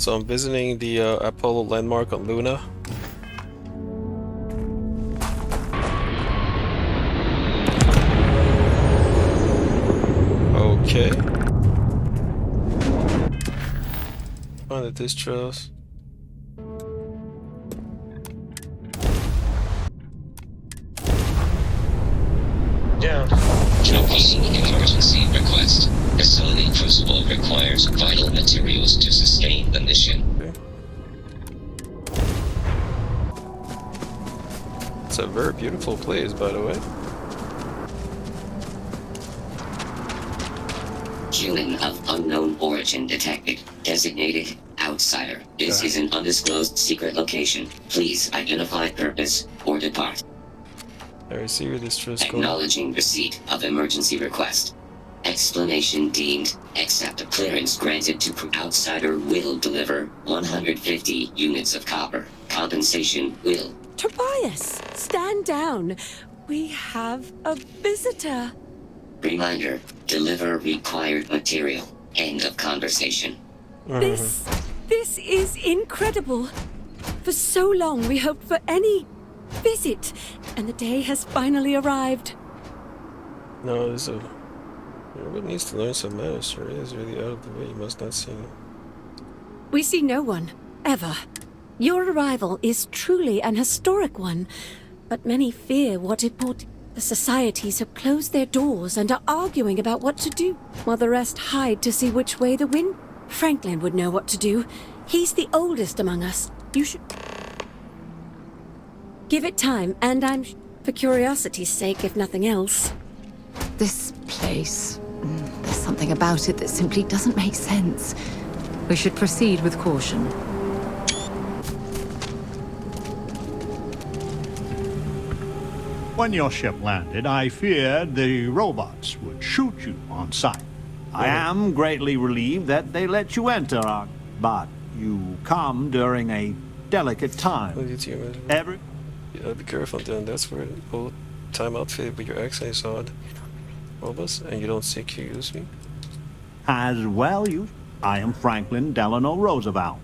So I'm visiting the Apollo landmark on Luna. Okay. Find the disc trails. Down. Repeating emergency request. Facility Crucible requires vital materials to sustain the mission. Okay. It's a very beautiful place, by the way. Human of unknown origin detected. Designated outsider. This is an undisclosed secret location. Please identify purpose or depart. I receive this distress call. Acknowledging receipt of emergency request. Explanation deemed. Accept clearance granted to outsider will deliver 150 units of copper. Compensation will. Tobias, stand down. We have a visitor. Reminder. Deliver required material. End of conversation. This is incredible. For so long we hoped for any visit, and the day has finally arrived. No, there's a... Everybody needs to learn some manners. It is really out of the way. You must not see him. We see no one, ever. Your arrival is truly an historic one, but many fear what it brought. The societies have closed their doors and are arguing about what to do, while the rest hide to see which way the wind. Franklin would know what to do. He's the oldest among us. You should... Give it time, and for curiosity's sake, if nothing else. This place, there's something about it that simply doesn't make sense. We should proceed with caution. When your ship landed, I feared the robots would shoot you on sight. I am greatly relieved that they let you enter, but you come during a delicate time. Yeah, be careful then. That's where the whole time outfit with your accent is odd. Robots, and you don't excuse me. As well, I am Franklin Delano Roosevelt,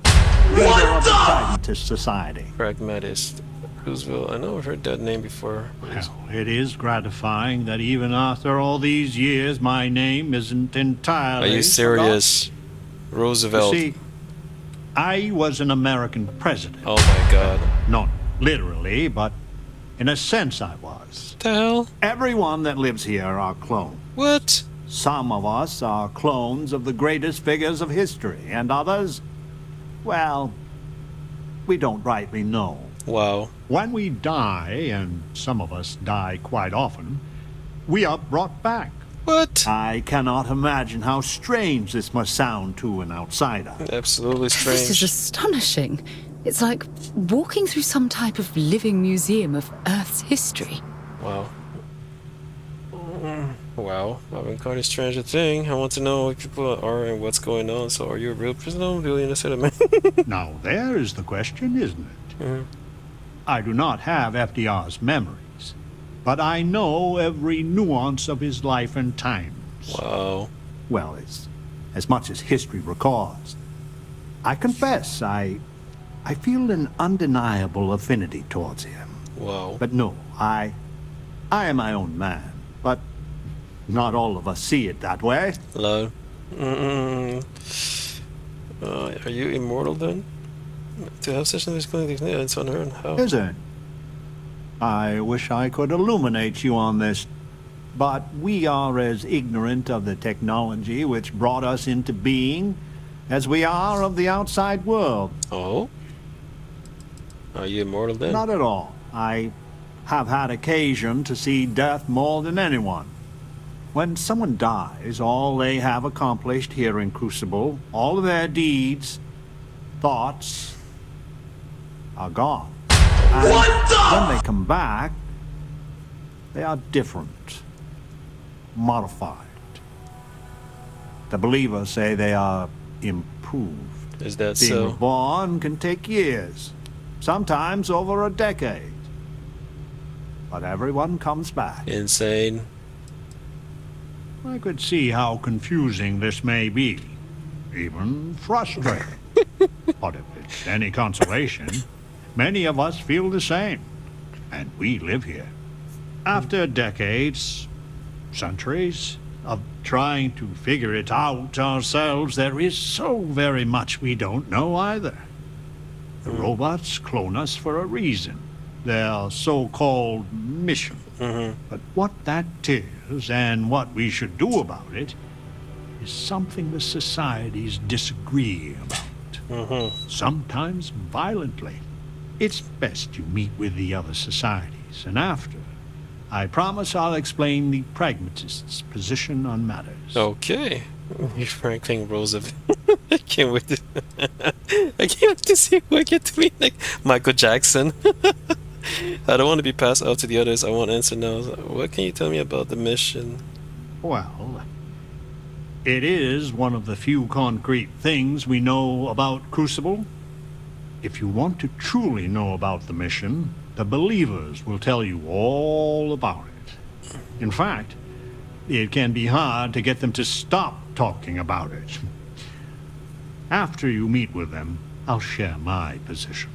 leader of the Pragmatist Society. Pragmatist. Roosevelt. I know I've heard that name before. Well, it is gratifying that even after all these years, my name isn't entirely... Are you serious? Roosevelt. You see, I was an American president. Oh my god. Not literally, but in a sense I was. The hell? Everyone that lives here are clones. What? Some of us are clones of the greatest figures of history, and others, well, we don't rightly know. Wow. When we die, and some of us die quite often, we are brought back. What? I cannot imagine how strange this must sound to an outsider. Absolutely strange. This is astonishing. It's like walking through some type of living museum of Earth's history. Wow. Wow. I've encountered a stranger thing. I want to know what people are and what's going on. So are you a real prisoner? Really innocent man? Now, there is the question, isn't it? Mm-hmm. I do not have FDR's memories, but I know every nuance of his life and times. Wow. Well, as much as history records. I confess, I feel an undeniable affinity towards him. Wow. But no, I am my own man, but not all of us see it that way. Hello. Are you immortal then? To have such an explanation, yeah, it's unheard. How? Is it? I wish I could illuminate you on this, but we are as ignorant of the technology which brought us into being as we are of the outside world. Oh? Are you immortal then? Not at all. I have had occasion to see death more than anyone. When someone dies, all they have accomplished here in Crucible, all of their deeds, thoughts, are gone. And when they come back, they are different, modified. The believers say they are improved. Is that Being so? reborn can take years, sometimes over a decade. But everyone comes back. Insane. I could see how confusing this may be, even frustrating. But if it's any consolation, many of us feel the same. And we live here. After decades, centuries, of trying to figure it out ourselves, there is so very much we don't know either. The robots clone us for a reason. Their so-called mission. But what that is and what we should do about it is something the societies disagree about. Sometimes violently. It's best you meet with the other societies, and after, I promise I'll explain the Pragmatist's position on matters. Okay. You're Franklin Roosevelt. I can't wait to I can't wait to see who I get to meet, like Michael Jackson. I don't want to be passed out to the others. I want answer now. What can you tell me about the mission? Well, it is one of the few concrete things we know about Crucible. If you want to truly know about the mission, the believers will tell you all about it. In fact, it can be hard to get them to stop talking about it. After you meet with them, I'll share my position.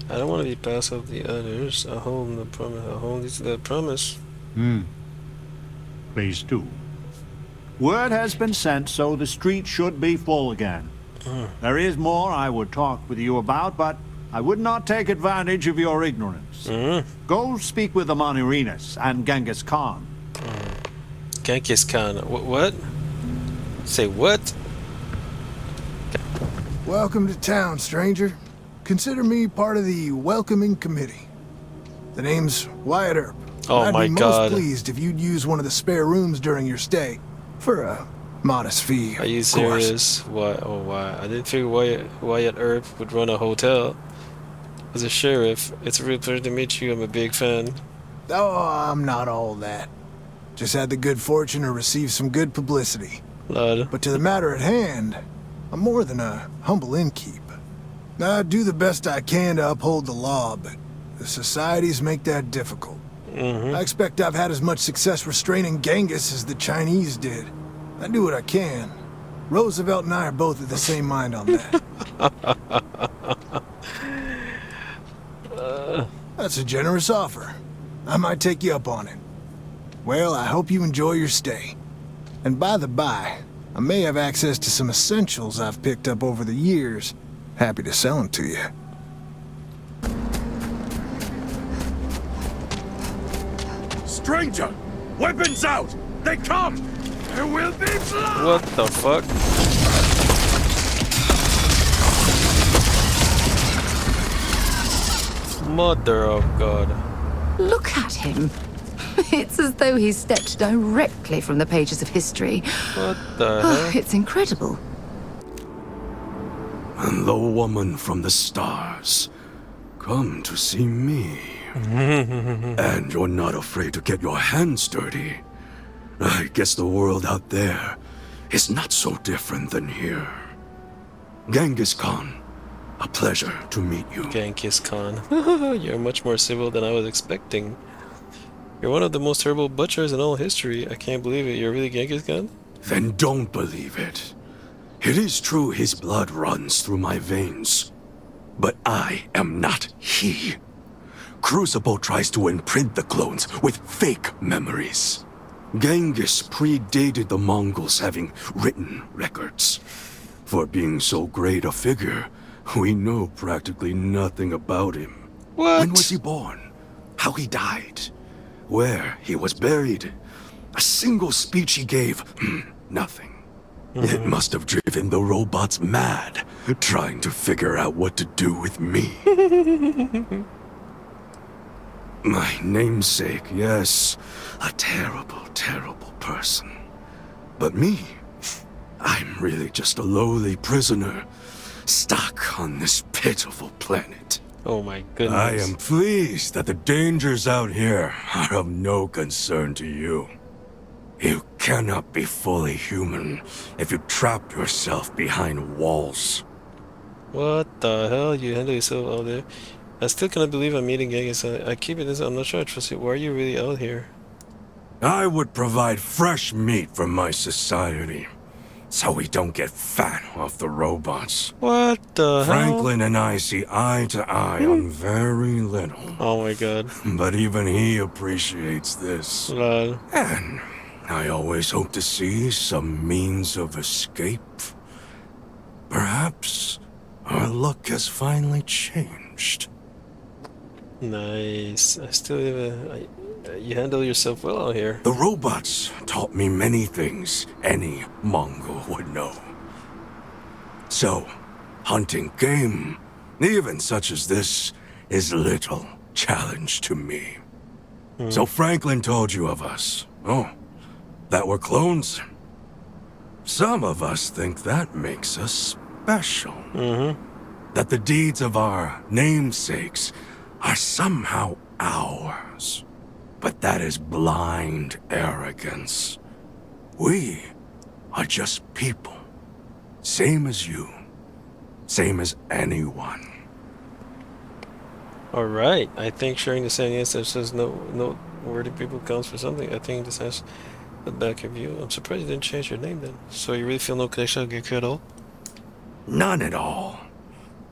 I don't want to be passed out to the others. I hold the promise. I hold the promise. Please do. Word has been sent, so the street should be full again. There is more I would talk with you about, but I would not take advantage of your ignorance. Go speak with the Monerinas and Gengis Khan. Gengis Khan. What? Say what? Welcome to town, stranger. Consider me part of the welcoming committee. The name's Wyatt Earp. Oh I'd my be God. most pleased if you'd use one of the spare rooms during your stay, for a modest fee, Are you of course. serious? Why? Oh, why? I didn't figure Wyatt Earp would run a hotel. As a sheriff, it's a real pleasure to meet you. I'm a big fan. Oh, I'm not all that. Just had the good fortune to receive some good publicity. Lord. But to the matter at hand, I'm more than a humble innkeep. I do the best I can to uphold the law, but the societies make that difficult. I expect I've had as much success restraining Gengis as the Chinese did. I do what I can. Roosevelt and I are both of the same mind on that. That's a generous offer. I might take you up on it. Well, I hope you enjoy your stay. And by the by, I may have access to some essentials I've picked up over the years. Happy to sell them to you. Stranger! Weapons out! They come! There will be blood! What the fuck? Mother of God. Look at him. It's as though he stepped directly from the pages of history. What the Oh, hell? it's incredible. And the woman from the stars. Come to see me. And you're not afraid to get your hands dirty. I guess the world out there is not so different than here. Gengis Khan, a pleasure to meet you. Gengis Khan. You're much more civil than I was expecting. You're one of the most terrible butchers in all history. I can't believe it. You're really Gengis Khan? Then don't believe it. It is true his blood runs through my veins. But I am not he. Crucible tries to imprint the clones with fake memories. Gengis predated the Mongols having written records. For being so great a figure, we know practically nothing about him. What? When was he born? How he died? Where he was buried? A single speech he gave? Nothing. It must have driven the robots mad, trying to figure out what to do with me. My namesake, yes, a terrible, terrible person. But me, I'm really just a lowly prisoner, stuck on this pitiful planet. Oh my goodness. I am pleased that the dangers out here are of no concern to you. You cannot be fully human if you trap yourself behind walls. What the hell? You handle yourself out there. I still cannot believe I'm meeting Gengis. I keep it this. I'm not sure I trust you. Why are you really out here? I would provide fresh meat for my society. so we don't get fat off the robots. What the Franklin and I see eye to eye on very little. hell? Oh my god. But even he appreciates this. And I always hope to see some means of escape. Perhaps our luck has finally changed. Nice. I still even... you handle yourself well out here. The robots taught me many things any Mongol would know. So, hunting game, even such as this, is little challenge to me. So Franklin told you of us. Oh, that we're clones. Some of us think that makes us special. That the deeds of our namesakes are somehow ours. But that is blind arrogance. We are just people. Same as you. Same as anyone. Alright, I think sharing the same answer says no worthy people counts for something. I think this has the back of you. I'm surprised you didn't change your name then. So you really feel no connection to Gekko at all? None at all.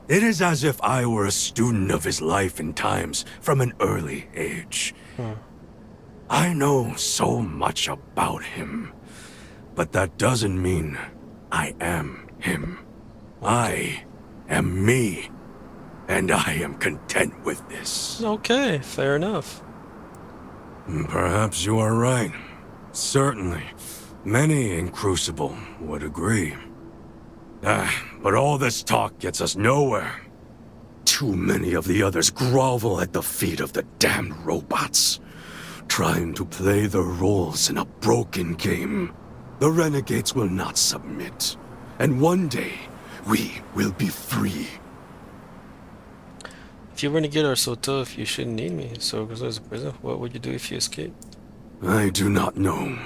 It is as if I were a student of his life and times from an early age. I know so much about him, but that doesn't mean I am him. I am me, and I am content with this. Okay, fair enough. Perhaps you are right. Certainly, many in Crucible would agree. But all this talk gets us nowhere. Too many of the others grovel at the feet of the damned robots, trying to play their roles in a broken game. The renegades will not submit, and one day, we will be free. If you renegade are so tough, you shouldn't need me. So, because I was a prison, what would you do if you escaped? I do not know.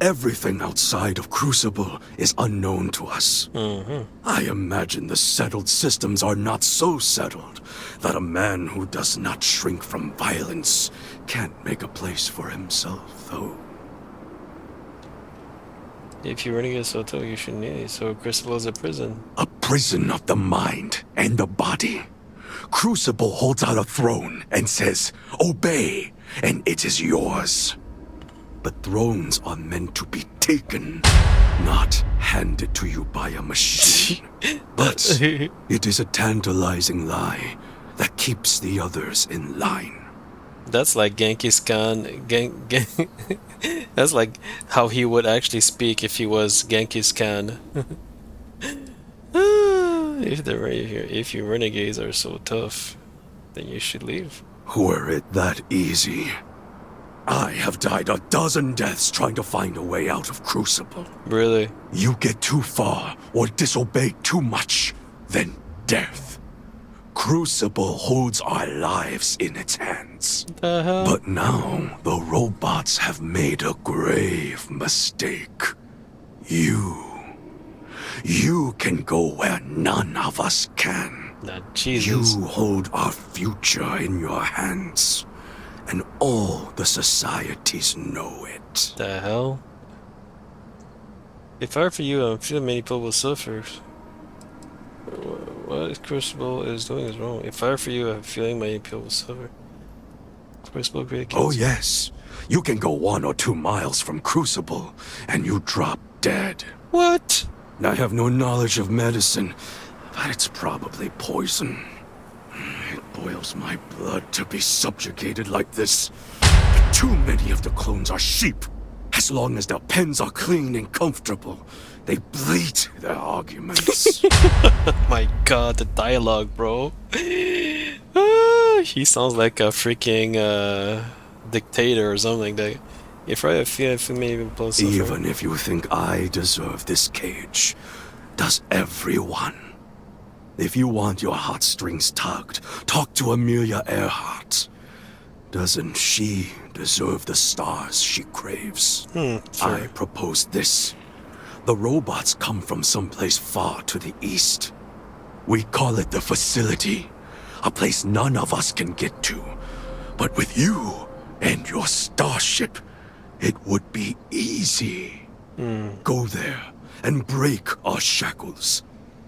Everything outside of Crucible is unknown to us. I imagine the settled systems are not so settled that a man who does not shrink from violence can't make a place for himself, though. If you renegade so tough, you shouldn't need me. So, Crucible is a prison. A prison of the mind and the body. Crucible holds out a throne and says, "Obey, and it is yours." But thrones are meant to be taken, not handed to you by a machine. But it is a tantalizing lie that keeps the others in line. That's like Gengis Khan. That's like how he would actually speak if he was Gengis Khan. If you renegades are so tough, then you should leave. Were it that easy, I have died a dozen deaths trying to find a way out of Crucible. Really? You get too far or disobey too much, then death. Crucible holds our lives in its hands. The hell? But now the robots have made a grave mistake. You can go where none of us can. Jesus. You hold our future in your hands, and all the societies know it. The hell? If I were for you, I'm feeling many people will suffer. What Crucible is doing is wrong. If I were for you, I'm feeling many people will suffer. Crucible great kids. Oh yes, you can go 1 or 2 miles from Crucible, and you drop dead. What? I have no knowledge of medicine, but it's probably poison. It boils my blood to be subjugated like this. But too many of the clones are sheep. As long as their pens are clean and comfortable, they bleat their arguments. My god, the dialogue, bro. He sounds like a freaking dictator or something. If I feel maybe plus Even if you think I deserve this cage, does everyone? If you want your heartstrings tugged, talk to Amelia Earhart. Doesn't she deserve the stars she craves? Sure. I propose this. The robots come from someplace far to the east. We call it the facility, a place none of us can get to. But with you and your starship, it would be easy. Go there and break our shackles.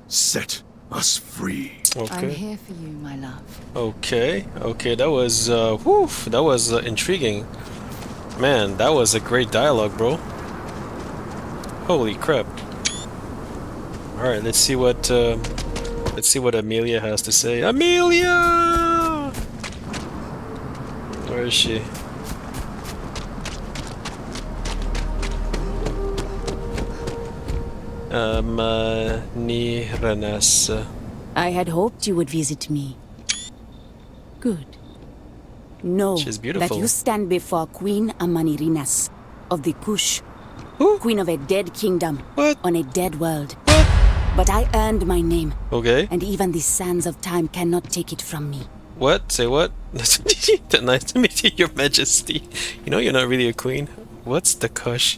Set us free. I'm Okay. here for you, my love. Okay. Okay. That was whew, that was intriguing. Man, that was a great dialogue, bro. Holy crap. All right, let's see what Amelia has to say. Amelia! Where is she? Ni Renas. I had hoped you would visit me. Good. Know She's that beautiful. you stand before Queen Amanirinas of the Kush, Who? queen of a dead kingdom What? on a dead world. What? But I earned my name, Okay. and even the sands of time cannot take it from me. What? Say what? Nice to meet you, Your Majesty. You know you're not really a queen. What's the kush?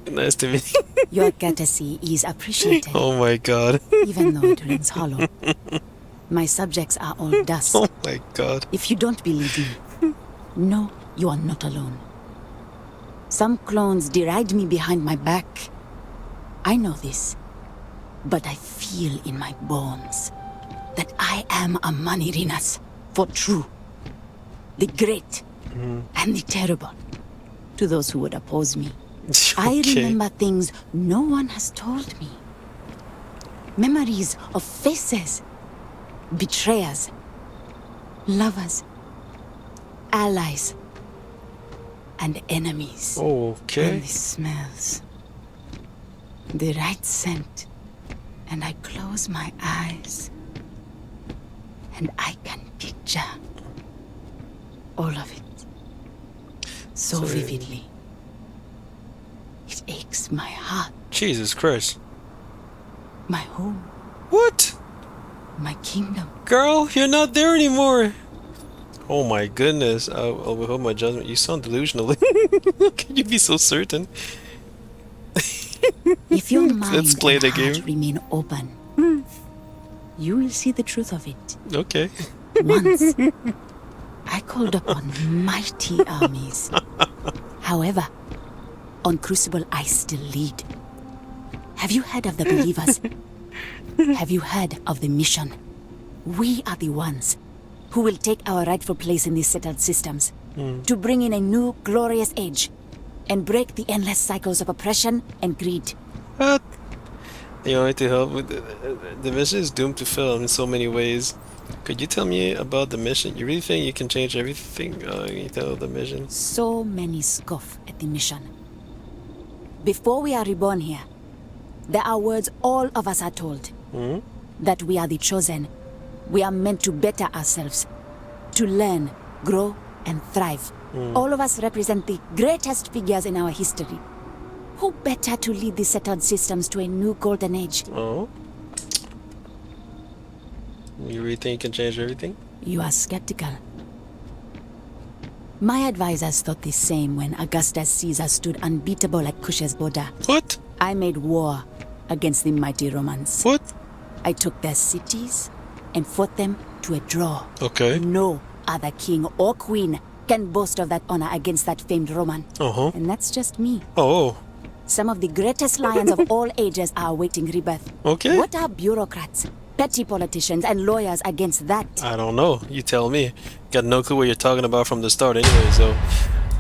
Nice to meet you. Your courtesy is appreciated, Oh my god. even though it rings hollow. My subjects are all dust. Oh my god. If you don't believe me, no, you are not alone. Some clones deride me behind my back. I know this, but I feel in my bones that I am a Manirinas for true. The great and the terrible. To those who would oppose me, I Okay. remember things no one has told me. Memories of faces, betrayers, lovers, allies, and enemies. Okay. And the smells. The right scent. And I close my eyes. And I can picture all of it. So So- vividly. It aches my heart, Jesus Christ. my home, What? my kingdom. Girl, you're not there anymore. Oh my goodness. I'll withhold my judgment. You sound delusional. How can you be so certain? If your mind Let's play and the heart game. remain open, you will see the truth of it. Okay. Once, I called upon mighty armies. However, on Crucible, I still lead. Have you heard of the believers? Have you heard of the mission? We are the ones who will take our rightful place in these settled systems to bring in a new glorious age and break the endless cycles of oppression and greed. What? You want me to help with the mission is doomed to fail in so many ways. Could you tell me about the mission? You really think you can change everything? You tell the mission. So many scoff at the mission. Before we are reborn here, there are words all of us are told. That we are the chosen. We are meant to better ourselves. To learn, grow, and thrive. All of us represent the greatest figures in our history. Who better to lead the settled systems to a new golden age? Oh? You really think you can change everything? You are skeptical. My advisors thought the same when Augustus Caesar stood unbeatable at Kush's border. What? I made war against the mighty Romans. What? I took their cities and fought them to a draw. Okay. No other king or queen can boast of that honor against that famed Roman. Uh-huh. And that's just me. Oh. Some of the greatest lions of all ages are awaiting rebirth. Okay. What are bureaucrats, petty politicians, and lawyers against that? I don't know. You tell me. Got no clue what you're talking about from the start anyway, so...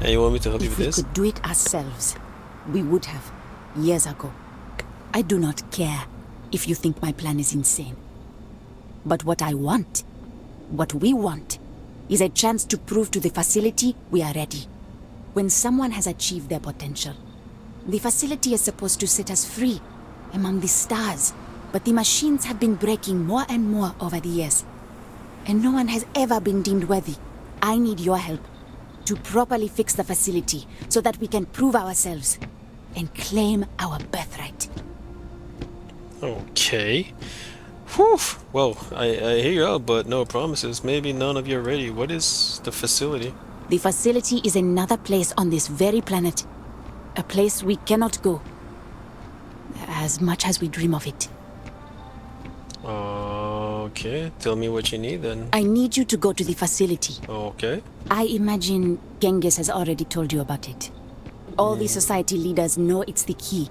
And you want me to help you If with we this? could do it ourselves, we would have, years ago. I do not care if you think my plan is insane. But what I want, what we want, is a chance to prove to the facility we are ready. When someone has achieved their potential, the facility is supposed to set us free among the stars. But the machines have been breaking more and more over the years. And no one has ever been deemed worthy. I need your help to properly fix the facility so that we can prove ourselves and claim our birthright. Okay. Whew. Well, I hear you out, but no promises. Maybe none of you are ready. What is the facility? The facility is another place on this very planet. A place we cannot go. As much as we dream of it. Okay. Tell me what you need then. I need you to go to the facility. Okay. I imagine Gengis has already told you about it. All the society leaders know it's the key.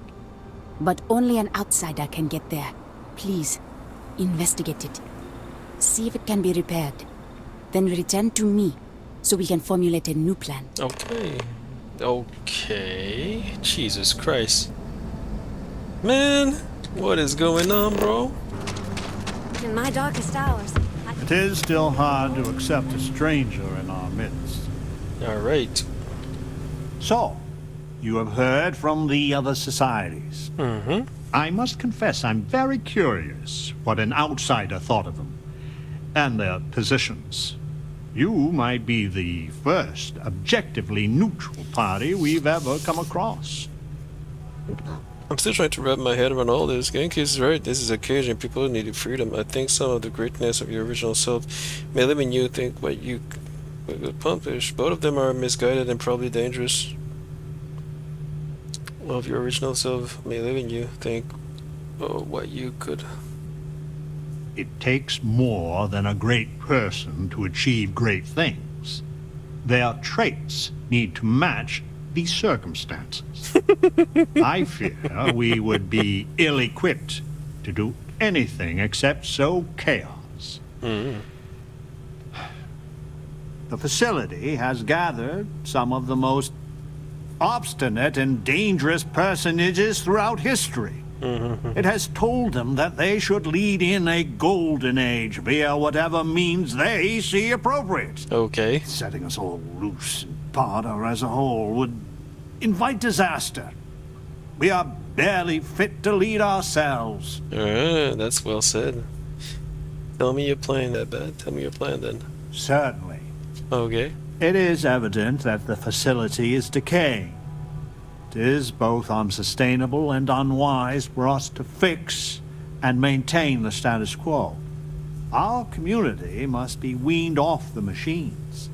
But only an outsider can get there. Please, investigate it. See if it can be repaired. Then return to me, so we can formulate a new plan. Okay. Okay. Jesus Christ. Man, what is going on, bro? In my darkest hours, It is still hard to accept a stranger in our midst. Alright. So, you have heard from the other societies. Mm-hmm. I must confess I'm very curious what an outsider thought of them and their positions. You might be the first objectively neutral party we've ever come across. I'm still trying to wrap my head around all this. Gengis is right. This is occasion. People needed freedom. I think some of the greatness of your original self may live in you. Think what you could accomplish. Both of them are misguided and probably dangerous. Of your original self may live in you. Think what you could. It takes more than a great person to achieve great things. Their traits need to match the circumstances. I fear we would be ill-equipped to do anything except sow chaos. Mm. The facility has gathered some of the most obstinate and dangerous personages throughout history. It has told them that they should lead in a golden age via whatever means they see appropriate. Okay. Setting us all loose and Potter as a whole would invite disaster. We are barely fit to lead ourselves. Alright, that's well said. Tell me your plan, that bad. Tell me your plan then. Certainly. Okay. It is evident that the facility is decaying. It is both unsustainable and unwise for us to fix and maintain the status quo. Our community must be weaned off the machines,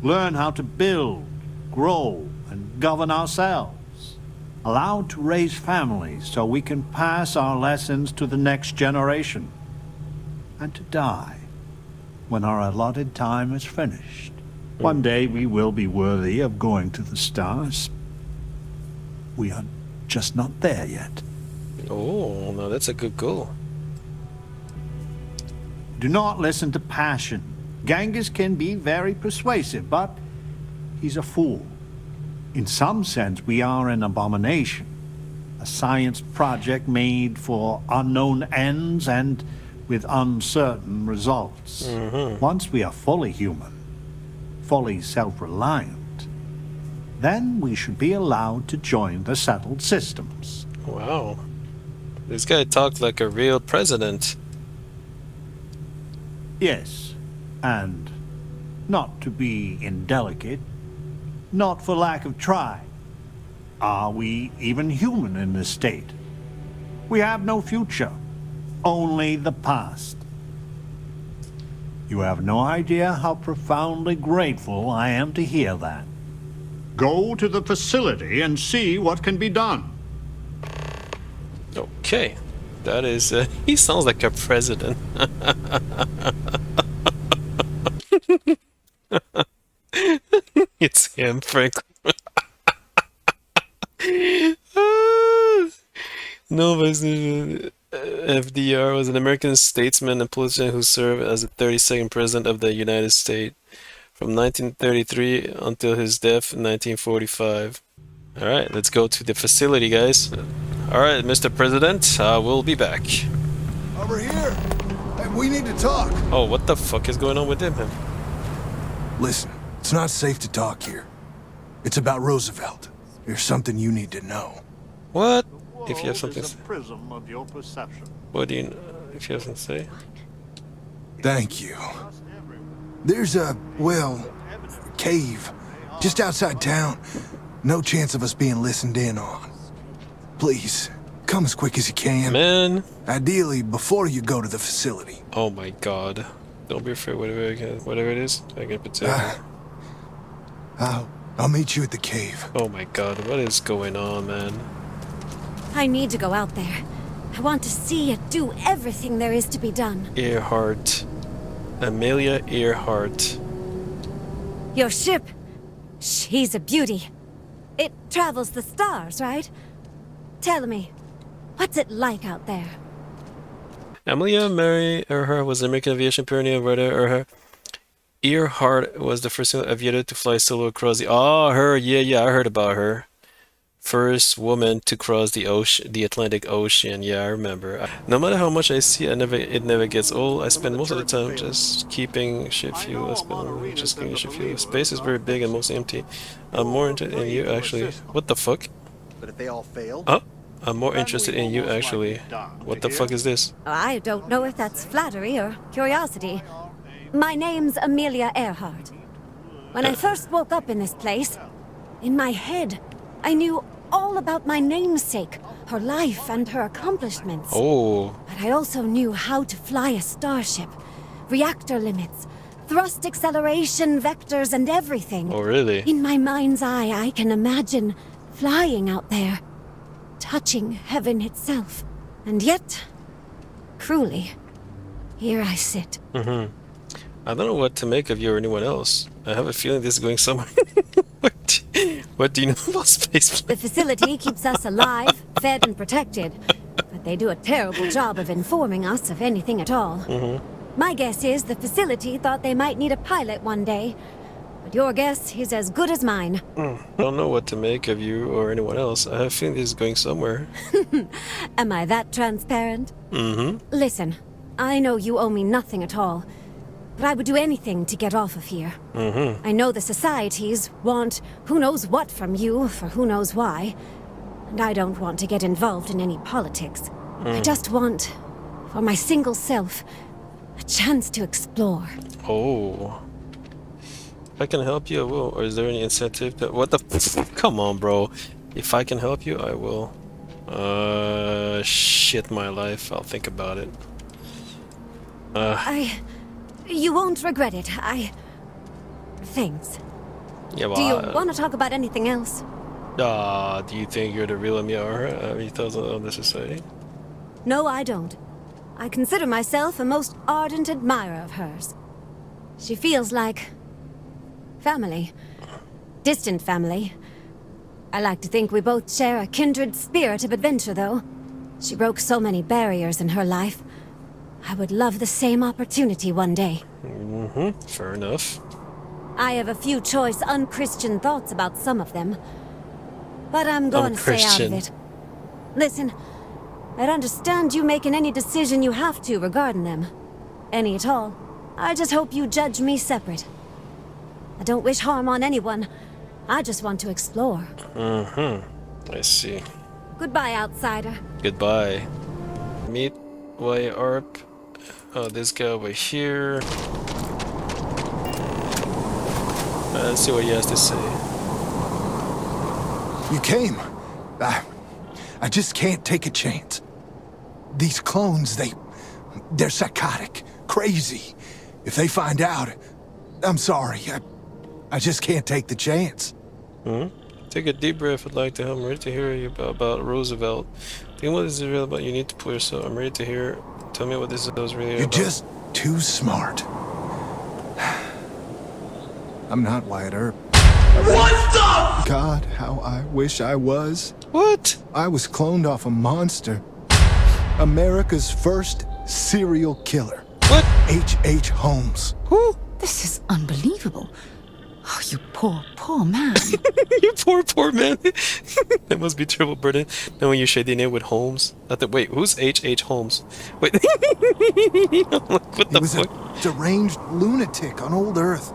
learn how to build, grow, and govern ourselves, allowed to raise families so we can pass our lessons to the next generation, and to die when our allotted time is finished. One day we will be worthy of going to the stars. We are just not there yet. Oh, no, that's a good goal. Do not listen to passion. Gengis can be very persuasive, but he's a fool. In some sense, we are an abomination. A science project made for unknown ends and with uncertain results. Once we are fully human, fully self-reliant, then we should be allowed to join the settled systems. Wow. This guy talked like a real president. Yes, and not to be indelicate, not for lack of trying. Are we even human in this state? We have no future, only the past. You have no idea how profoundly grateful I am to hear that. Go to the facility and see what can be done. Okay. That is, he sounds like a president. It's him, Franklin. No, but FDR was an American statesman and politician who served as the 32nd President of the United States from 1933 until his death in 1945. Alright, let's go to the facility, guys. Alright, Mr. President, we'll be back. Over here. Hey, we need to talk. Oh, what the fuck is going on with him? Listen, it's not safe to talk here. It's about Roosevelt. There's something you need to know. What? If you have something to say. Prism of your perception. What do you, if you have something to say? Thank you. There's a, well, cave just outside town. No chance of us being listened in on. Please, come as quick as you can. Man. Ideally, before you go to the facility. Oh my god. Don't be afraid, whatever it is, I can protect you. I'll meet you at the cave. Oh my god, what is going on, man? I need to go out there. I want to see and do everything there is to be done. Earhart. Amelia Earhart. Your ship, she's a beauty. It travels the stars, right? Tell me, What's it like out there? Amelia Mary Earhart was an American aviation pioneer. Wyatt Earhart was the first aviator to fly solo across the. Oh, her. Yeah, I heard about her. First woman to cross the ocean, the Atlantic Ocean. Yeah, I remember. No matter how much I see, it never gets old. I spend most of the time just keeping ship fuel. I spend just keeping ship fuel. Space is very big and mostly empty. I'm more interested in you, actually. What the fuck? But if they all failed, Oh, I'm more interested in you, actually. What the fuck is this? I don't know if that's flattery or curiosity. My name's Amelia Earhart. When I first woke up in this place, in my head, I knew all about my namesake, her life and her accomplishments. Oh. But I also knew how to fly a starship, reactor limits, thrust acceleration, vectors, and everything. Oh, really? In my mind's eye, I can imagine flying out there, touching heaven itself. And yet, cruelly, here I sit. I don't know what to make of you or anyone else. I have a feeling this is going somewhere. What do you know about space? The facility keeps us alive, fed, and protected. But they do a terrible job of informing us of anything at all. My guess is the facility thought they might need a pilot one day. But your guess is as good as mine. I don't know what to make of you or anyone else. I have a feeling this is going somewhere. Am I that transparent? Listen, I know you owe me nothing at all. But I would do anything to get off of here. I know the societies want who knows what from you for who knows why. And I don't want to get involved in any politics. I just want, for my single self, a chance to explore. Oh. If I can help you, I will. Or is there any incentive that... What the... Come on, bro. If I can help you, I will. Shit my life. I'll think about it. You won't regret it. Thanks. Yeah, well, Do you want to talk about anything else? do you think you're the real Amelia Earhart? Have you thought of the society? No, I don't. I consider myself a most ardent admirer of hers. She feels like... family. Distant family. I like to think we both share a kindred spirit of adventure, though. She broke so many barriers in her life. I would love the same opportunity one day. Fair enough. I have a few choice unchristian thoughts about some of them. But I'm going to stay out of it. Listen, I'd understand you making any decision you have to regarding them. Any at all. I just hope you judge me separate. I don't wish harm on anyone. I just want to explore. I see. Goodbye, outsider. Goodbye. Meet Wyatt Earhart. Oh, this guy over here. Let's see what he has to say. You came. I just can't take a chance. These clones, they're psychotic, crazy. If they find out, I'm sorry. I just can't take the chance. Take a deep breath. I'd like to help. I'm ready to hear you about Roosevelt. Think what this is real about. You need to pull yourself. I'm ready to hear. Tell me what this is really You're about. just too smart. I'm not Wyatt Earp. What the? God, how I wish I was. What? I was cloned off a monster. America's first serial killer. What? H.H. Holmes. Who? This is unbelievable. Oh, you poor, poor man. You poor man. That must be triple burden. Then when you shade the name with Holmes. Wait, who's H.H. Holmes? Wait. What He the was fuck? a deranged lunatic on old Earth.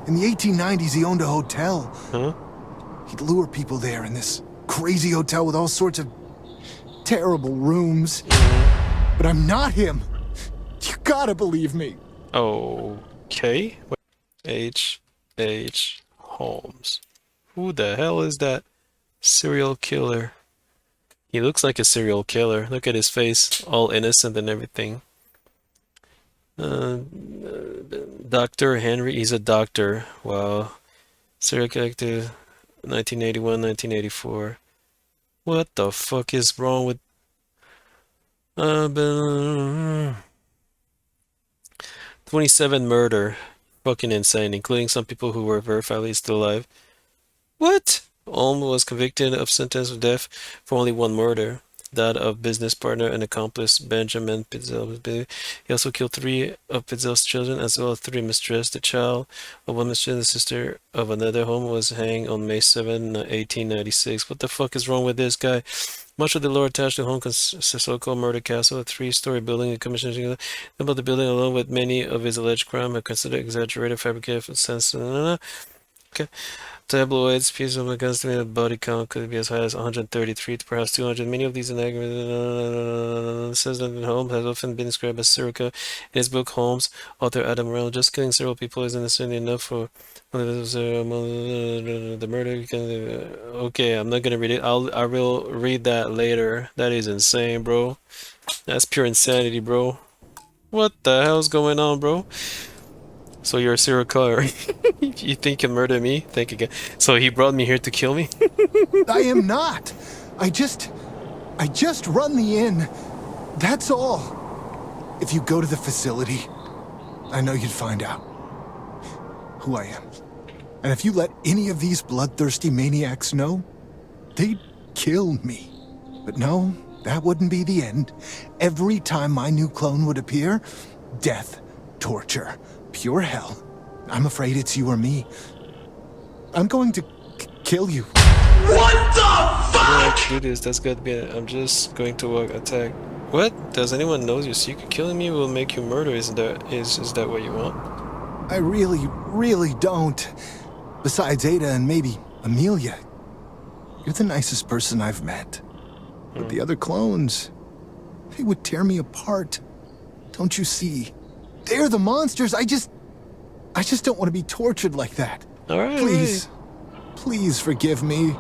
In the 1890s, he owned a hotel. Huh? He'd lure people there in this crazy hotel with all sorts of terrible rooms. But I'm not him. You gotta believe me. Okay. H.H. Holmes. Who the hell is that? Serial killer. He looks like a serial killer. Look at his face. All innocent and everything. Dr. Henry. He's a doctor. Wow. Serial killer. 1981, 1984. What the fuck is wrong with... 27 murder. Fucking insane, including some people who were verifiably still alive. What? Olm was convicted of sentence of death for only one murder. that of business partner and accomplice Benjamin Pidzel. He also killed 3 of Pidzel's children, as well as 3 mistresses. The child of one mistress and the sister of another home was hanged on May 7, 1896. What the fuck is wrong with this guy? Much of the lore attached to home consists of so-called murder castle, a 3-story building, and commissioned about the building along with many of his alleged crimes are considered exaggerated, fabricated for sense. Okay. Tabloids, pieces of estimated body count could be as high as 133 to perhaps 200. Many of these inaccurate says that Holmes has often been described as Sirica. In his book, Holmes, author Adam Reynolds, just killing several people isn't necessarily enough for the murder. Okay, I'm not gonna read it. I will read that later. That is insane, bro. That's pure insanity, bro. What the hell's going on, bro? So you're a serial killer. You think you can murder me? Think again. So he brought me here to kill me? I am not. I just run the inn. That's all. If you go to the facility, I know you'd find out who I am. And if you let any of these bloodthirsty maniacs know, they'd kill me. But no, that wouldn't be the end. Every time my new clone would appear, death, torture, pure hell. I'm afraid it's you or me. I'm going to kill you. What the fuck? I don't have to do this. That's got to be it. I'm just going to attack. What? Does anyone know your secret? Killing me will make you murder. Is that what you want? I really don't. Besides Ada and maybe Amelia, you're the nicest person I've met. But the other clones, they would tear me apart. Don't you see? They're the monsters. I just don't want to be tortured like that. All right. Please forgive me.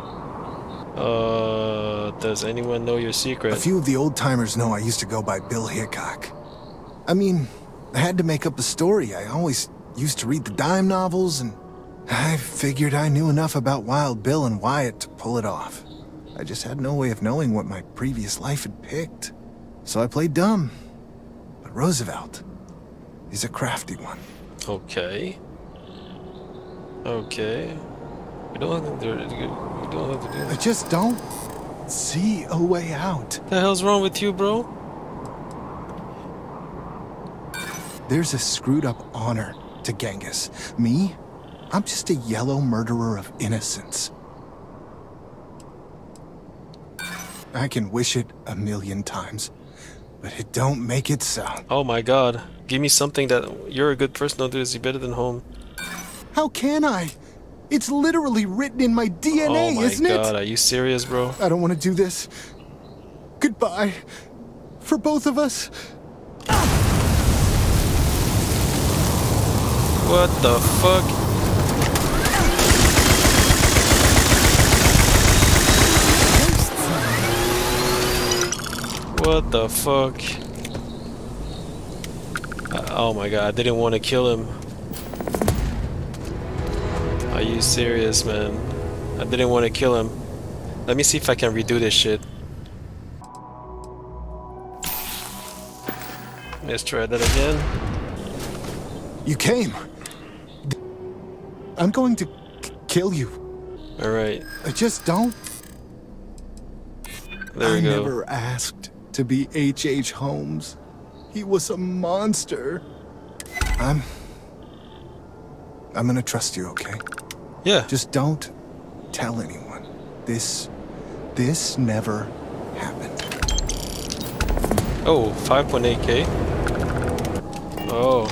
Does anyone know your secret? A few of the old-timers know I used to go by Bill Hickok. I mean, I had to make up a story. I always used to read the dime novels, and I figured I knew enough about Wild Bill and Wyatt to pull it off. I just had no way of knowing what my previous life had picked. So I played dumb. But Roosevelt, he's a crafty one. Okay. Okay. You don't have to do I that. just don't see a way out. The hell's wrong with you, bro? There's a screwed up honor to Gengis. Me? I'm just a yellow murderer of innocence. I can wish it a million times, but it don't make it so. Oh my god. Give me something that you're a good person. Don't do this. You're better than home. How can I? It's literally written in my DNA, isn't it? Oh my god. Are you serious, bro? I don't want to do this. Goodbye. For both of us. What the fuck? What the fuck? Oh my god, I didn't want to kill him. Are you serious, man? I didn't want to kill him. Let me see if I can redo this shit. Let's try that again. You came. I'm going to kill you. Alright, I just don't. there we go. I never asked to be H.H. Holmes. He was a monster. I'm gonna trust you, okay? Yeah. Just don't tell anyone. This never happened. Oh, 5.8K. Oh.